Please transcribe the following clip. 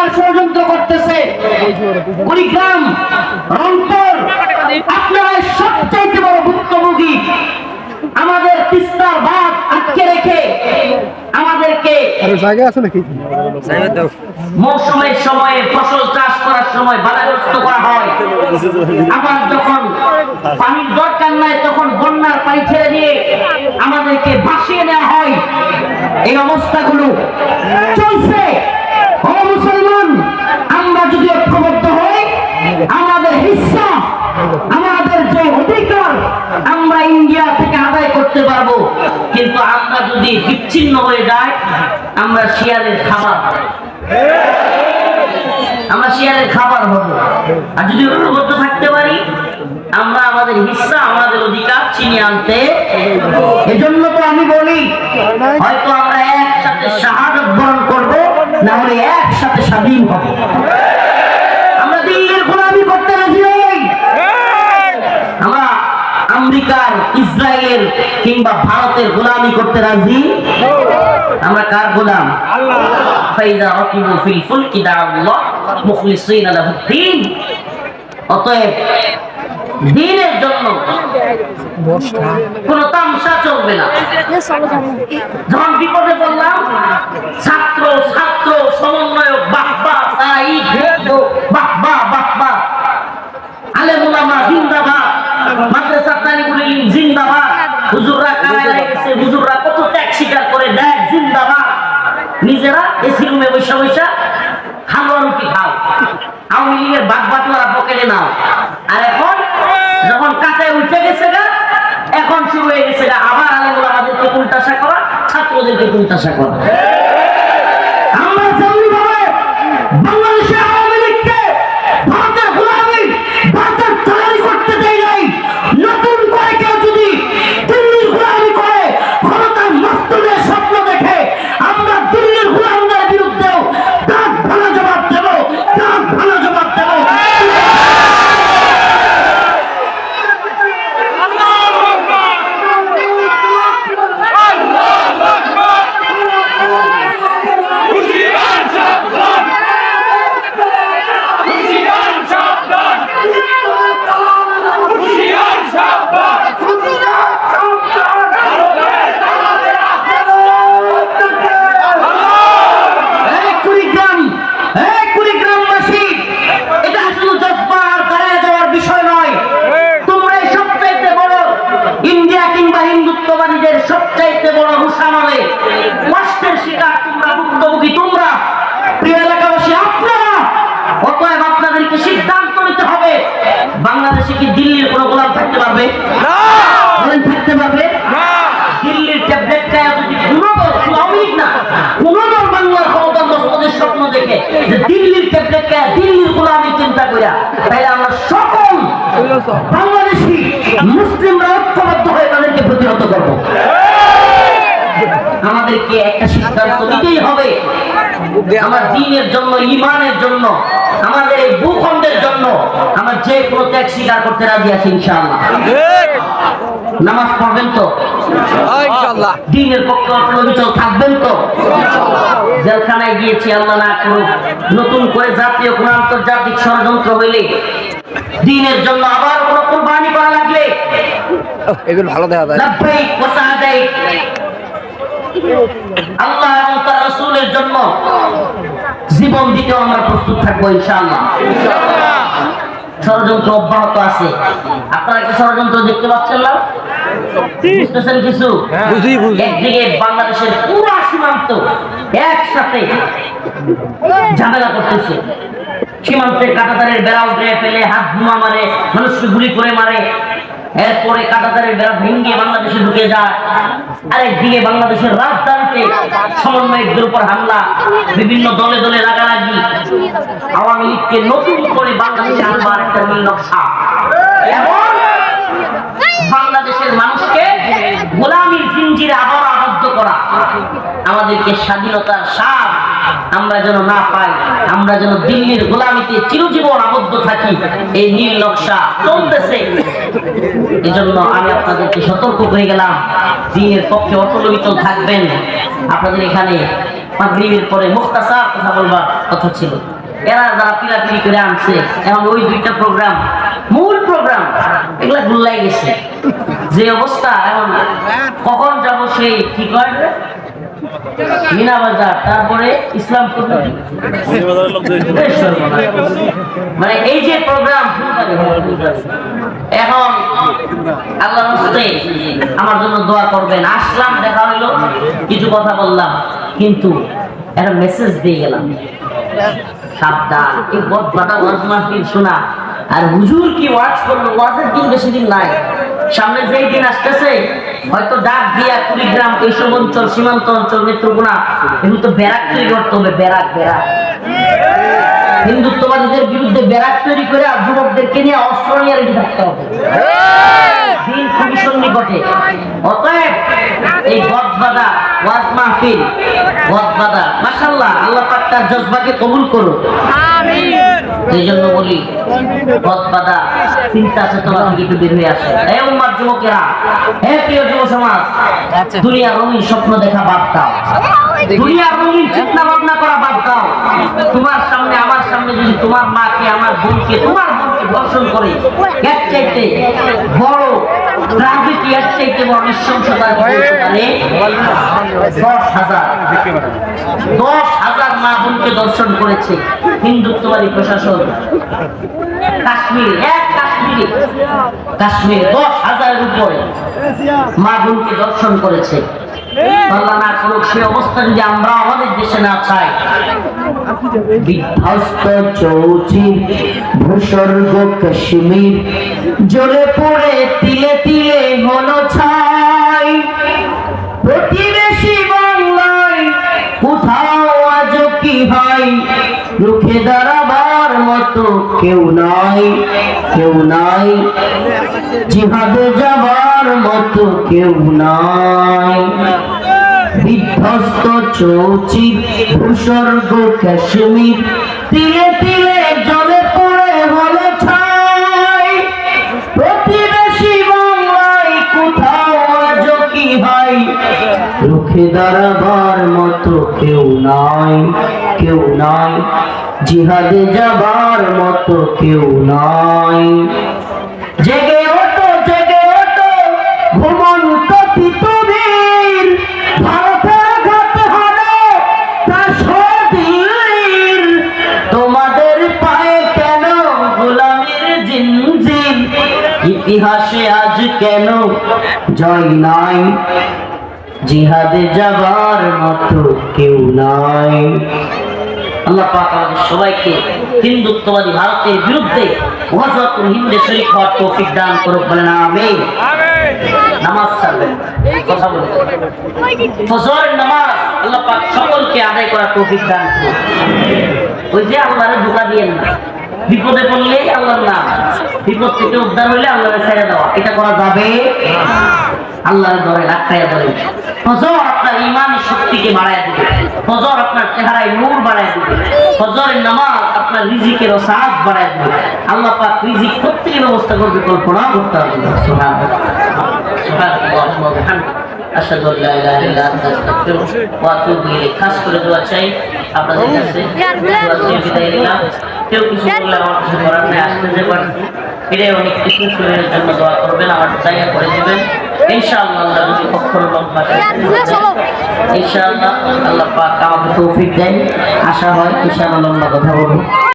সরকার ষড়যন্ত্র করতেছে। কুড়িগ্রাম, রংপুর, আপনারা সবচাইতে বড় ভুক্তভোগী। আমাদের তিস্তার বাঁধ আটকে রেখে আমাদেরকে মৌসুমের সময়ে ফসল চাষ করার সময় বাধাগ্রস্ত করা হয়। আবার যখন পানির দরকার নাই তখন বন্যার পানি ছেড়ে দিয়ে আমাদেরকে ভাসিয়ে নেওয়া হয়। এই অবস্থাগুলো চলছে। ও মুসলমান, আমরা যদি ঐক্যবদ্ধ হই, আমাদের হিস্সা, আমাদের যে অধিকার আমরা ইন্ডিয়া থেকে আদায় করতে পারবো। কিন্তু আমরা যদি বিচ্ছিন্ন হয়ে যাই, আমরা শিয়ালের খাবার, আমরা শিয়ালের খাবার হব। আর যদি ঐক্যবদ্ধ থাকতে পারি, আমরা আমাদের হিস্সা, আমাদের অধিকার ছিনিয়ে আনতে। এজন্য তো আমি বলি, হয়তো আমরা একসাথে শাহাদাত বরণ করবো, না হলে একসাথে স্বাধীন হব। আমরা দিল্লির গোলামি করতে রাজি নই। আমরা আমেরিকার, ইসরায়েলের কিংবা ভারতের গোলামি করতে রাজি। আমরা কার গোলাম? ফাইদা রাকিবু ফিল ফুলকি দাআল্লাহ মুখলিসিনা লাহুদ্দিন। অতএব দ্বীনের জন্য কোন তামসা চলবে না। যখন বিপদে পড়লাম, ছাত্র ছাত্র সমন্বয়ক বাহবা, সাঈদ বাহবা বাহবা, আলেম ওলামা জিন্দাবাদ, মাদ্রাসা তালিবুল ইলম জিন্দাবাদ, হুজুররা কারাগারে গেছে, হুজুররা কত ত্যাগ স্বীকার করে দেয় জিন্দাবাদ। নিজেরা এসি রুমে বসে বসে হালুয়া রুটি খাও, আওয়ামী লীগের বাগবাটোয়ারা পকেটে নাও। আর এখন যখন কাঁচায় উঠে গেছে গা, এখন শুরু হয়ে গেছে গা আবার আলেম ওলামাদেরকে কুলতাসা করা, ছাত্রদেরকে কুলতাসা করা। আমরা জানি ভাবে বাংলাদেশে আওয়ামী লীগকে ভারতের গোলামি, ভারতের তৈরি করতে দেয় নাই। নতুন করে কেউ যদি দিল্লির গোলামি করে, ক্ষমতার মস্তদের স্বপ্ন দেখে, আমরা দিল্লির গোলামদের বিরুদ্ধেও দাঁত ভালো জবাব দেব, দাঁত ভালো জবাব দেব। সবচাইতে বড় রুশানলে কষ্টের শিকার তোমরা, ভুক্তভোগী তোমরা, প্রিয় এলাকাবাসী আপনারা। অতএব আপনাদেরকে সিদ্ধান্ত নিতে হবে, বাংলাদেশে কি দিল্লির কোনো গোলাম থাকতে পারবে? থাকতে পারবে না। দিল্লির ট্যাবলেট খায় যদি কোনো দল, আওয়ামী লীগ না, কোনো দল বাংলার ক্ষমতার মস্তদের স্বপ্ন দেখে যে দিল্লির ট্যাবলেট খায় দিল্লির গোলামি চিন্তা করে, তাহলে আমরা সকল বাংলাদেশি মুসলিমরা ঐক্যবদ্ধ হয়ে তাদেরকে প্রতিহত করব। আমাদেরকে একটা সিদ্ধান্ত নিতেই হবে, আমার দ্বীনের জন্য, ইমানের জন্য, আমাদের এই ভূখণ্ডের জন্য আমরা যে কোনো ত্যাগ স্বীকার করতে রাজি আছি ইনশাআল্লাহ। নামাজ পড়বেন তো ইনশাআল্লাহ, দ্বীনের পক্ষে অটল থাকবেন তো ইনশাআল্লাহ। জেলখানায় গিয়েছি, আল্লাহ না করুক নতুন করে জাতীয় কোন আন্তর্জাতিক ষড়যন্ত্র হইলে, দ্বীনের জন্য আবার কোন কুরবানি করা লাগলে, এগুলো ভালো দেখা যায়, লাব্বাইক ওয়া সাদাইক, আল্লাহ এবং তার রাসূলের জন্য জীবন দিতেও আমরা প্রস্তুত থাকবো ইনশাআল্লাহ। ষড়যন্ত্র অব্যাহত আছে, আপনারা কি ষড়যন্ত্র দেখতে পাচ্ছেন না? বুঝতেছেন কিছু? একদিকে বাংলাদেশের পুরো সীমান্ত একসাথে ঝামেলা করতেছে, সীমান্তের কাঁটাতারের বেড়া উঠে ফেলে, হাত বোমা মারে, মানুষকে গুলি করে মারে, এরপরে কাঁটাতারের বেড়া ভেঙে বাংলাদেশে ঢুকে যায়। আরেকদিকে বাংলাদেশের রাজধানীতে সমন্বয়কদের উপর হামলা, বিভিন্ন দলে দলে রাগারাগি, আওয়ামী লীগকে নতুন করে বাংলাদেশে আনবার একটা নীল নকশা, এবং বাংলাদেশের মানুষকে গোলামির জিঞ্জিরে আবার আবদ্ধ করা। আমাদেরকে স্বাধীনতার স্বাদ আমরা যেন না পাই, আমরা যেন দিল্লির গোলামিতে চিরজীবন আবদ্ধ থাকি, এই নীল নকশা চলতেছে। এজন্য আমি আপনাদেরকে সতর্ক করে গেলাম, দ্বীনের পক্ষে অটল থাকবেন। আপনাদের এখানে মাগরিবের পরে মুখতাসার কথা বলবার কথা ছিল। এরা যারা পিলাপিলি করে আনছে এখন ওই দুইটা প্রোগ্রাম মূল প্রোগ্রাম এগুলা গুল্লাই গেছে। যে অবস্থা এখন কখন যাব সেই কি কয় মিনা বাজার, তারপরে ইসলামপুর, মানে এই যে প্রোগ্রাম এখন আল্লাহর রাস্তায় আমার জন্য দোয়া করবেন। আসলাম, দেখা হইলো, কিছু কথা বললাম, কিন্তু একটা মেসেজ দিয়ে গেলাম, সাবধান, এই বদবাটা ওয়াজ মাহফিল শোনা। আর হুজুর কি ওয়াজ করলো, ওয়াজের দিন বেশি দিন নাই, সামনে যেই দিন আসতেছে হয়তো ডাক দিয়া কুড়িগ্রাম, এইসব অঞ্চল, সীমান্ত অঞ্চল, নেত্রকোনা, এগুলো তো ব্যারাক তৈরি করতে হবে, ব্যারাক হিন্দুত্ববাদীদের বিরুদ্ধে ব্যারাক তৈরি করে আর যুবকদেরকে নিয়ে অস্ত্র নিয়ে রেডি থাকতে হবে, দিন খুবই সন্নিকটে। অতএব এই বদবাদা ওয়াজ মাহফিল, বদবাদা মাশাআল্লাহ, আল্লাহ পাক তার জজবাকে কবুল করুন, আমিন। এই জন্য বলি বদবাদা চিন্তা চেতনা থেকে একটু বের হয়ে আসে। এই উম্মার যুবকেরা, হে প্রিয় যুব সমাজ, দুনিয়া রঙিন স্বপ্ন দেখা বাদ দাও, দুনিয়া রঙিন চিন্তা ভাবনা করা বাদ দাও। তোমার সামনে, আমার সামনে যদি তোমার মাকে, আমার বোনকে, তোমার বোনকে ধর্ষণ করে, এর চাইতে বড় ট্রাজেডি, এর চাইতে বড় নৃশংসতা 10,000 মা বোনকে দর্শন করেছে হিন্দুত্ববাদী প্রশাসন। কাশ্মীরে 10,000-এর উপরে মা বোনকে দর্শন করেছে। আল্লাহ না করুক সে অবস্থা যদি আমরা আমাদের দেশে না চাই। বিধ্বস্ত চৌচির ভূস্বর্গ কাশ্মীর জ্বলে পড়ে তিলে তিলে হলো ছাই। প্রতিবেশী বাংলায় কোথাও আজ কি হয়, রুখে দাঁড়াবার মতো কেউ নাই, কেউ নাই, জিহাদে যাবার মতো কেউ নাই। বিধ্বস্ত চৌচির ভূস্বর্গ কাশ্মীর তিলে তিলে জ্বলে পড়ে হলো ছাই। প্রতিবেশী বাংলায় কোথাও আজ কি হয়, রুখে দাঁড়াবার মতো কেউ নাই, কেউ নাই, জিহাদে যাবার মতো কেউ নাই। জেগে ওঠো, জেগে ওঠো, ঘুমন্ত পৃথিবীর, ভারতের ঘাত হানো দিল্লির, তোমাদের পায়ে কেন গোলামির জিনজির, ইতিহাসে আজ কেন জয় নাই, জিহাদে যাবার মতো কেউ নাই। আল্লাহ পাক আমাদের সবাইকে হিন্দুত্ববাদী ভারতের বিরুদ্ধে ওয়াজতুল হিন্দে শরীক হওয়ার তৌফিক দান করুক, বলেন আমিন। নামাজ ছাড়বেন, কথা বলবেন, ফজরের নামাজ আল্লাহ পাক সকলকে আদায় করার তৌফিক দান করুন। ওই যে আল্লাহরে ধোঁকা দিয়েন না, বিপদে পড়লে আল্লাহর নাম, বিপদ থেকে উদ্ধার হইলে আল্লাহরে ছেড়ে দেওয়া, এটা করা যাবে? আল্লাহর দরে রাখাইয়া বলেন, ফজর আপনার ঈমানের শক্তিকে বাড়ায় দিবে, ফজর আপনার চেহারায় নূর বাড়ায় দিবে, ফজরের নামাজ আপনার রিজিকের সাহায্য বাড়ায় দিবে। আল্লাহ পাক রিজিক প্রত্যেকের ব্যবস্থা করবে, কল্পনা করতে হবে। সুবহানাল্লাহ, সুবহানাল্লাহ, আশহাদু আল্লা ইলাহা ইল্লা আনতা আস্তাগফিরুকা ওয়া আতুবু ইলাইক। খাস করে দোয়া চাই আপনাদের কাছে, দোয়া চেয়ে বিদায় নিলাম। কেউ কিছু বললে আমার কিছু করার নেই, আসতে যে পারছি এটাই অনেক কিছু, শরীরের জন্য দোয়া করবেন, আমার জায়গা করে দেবেন ইনশাআল্লাহ। আল্লাহ যদি অক্ষর লম্বা ইনশাআল্লাহ আল্লাহ পাক আমাকে তৌফিক দেন, আশা হয় ইনশাআল্লাহ লম্বা কথা বলবো।